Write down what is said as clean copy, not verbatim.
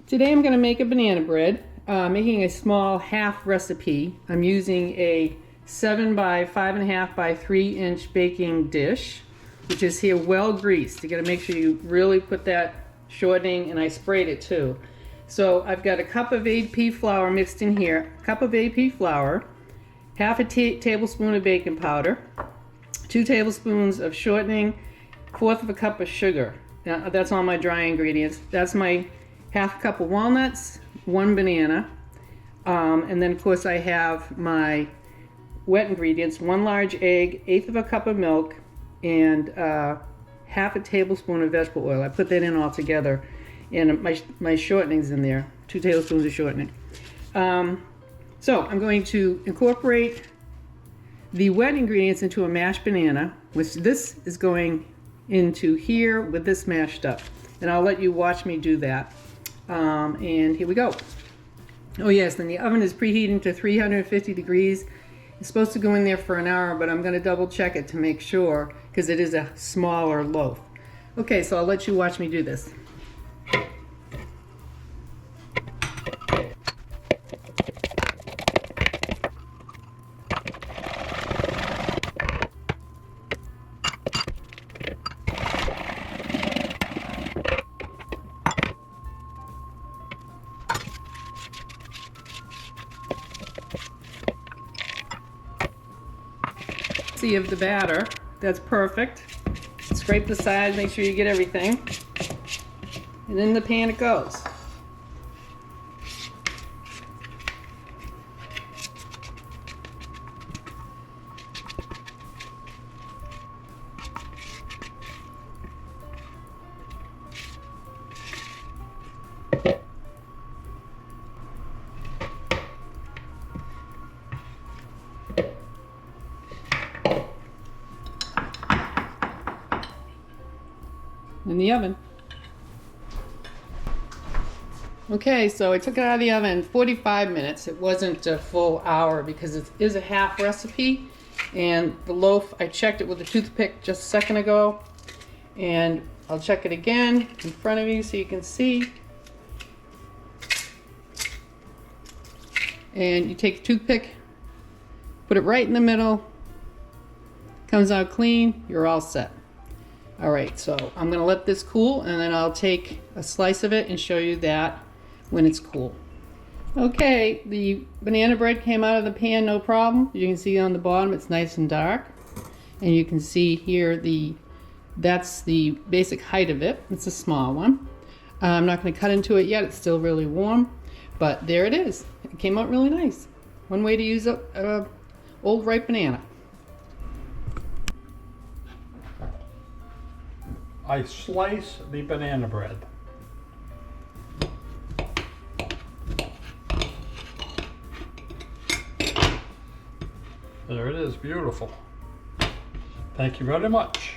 Today I'm going to make a banana bread, making a small half recipe. I'm using a 7 by 5.5 by 3-inch baking dish, which is here well greased. You got to make sure you really put that shortening, and I sprayed it too. So I've got a cup of AP flour mixed in here, a cup of AP flour, half a tablespoon of baking powder, 2 tablespoons of shortening, 1/4 of a cup of sugar. Now, that's all my dry ingredients. That's my half cup of walnuts, 1 banana, and then of course I have my wet ingredients, 1 large egg, 1/8 of a cup of milk, and half a tablespoon of vegetable oil. I put that in all together, and my shortening's in there, 2 tablespoons of shortening. So I'm going to incorporate the wet ingredients into a mashed banana, which this is going into here with this mashed up, and I'll let you watch me do that. And here we go. Oh yes, then the oven is preheating to 350 degrees. It's supposed to go in there for an hour, but I'm going to double check it to make sure because it is a smaller loaf. Okay, so I'll let you watch me do this. See of the batter, that's perfect. Scrape the sides, make sure you get everything, and in the pan it goes. In the oven. Okay, so I took it out of the oven 45 minutes. It wasn't a full hour because it is a half recipe, and the loaf, I checked it with a toothpick just a second ago, and I'll check it again in front of you so you can see. And you take a toothpick, put it right in the middle, comes out clean, you're all set. All right, so I'm gonna let this cool, and then I'll take a slice of it and show you that when it's cool. Okay, the banana bread came out of the pan no problem. You can see on the bottom it's nice and dark, and you can see here that's the basic height of it. It's a small one. I'm not gonna cut into it yet, it's still really warm, but there it is. It came out really nice. One way to use a old ripe banana. I slice the banana bread. There it is, beautiful. Thank you very much.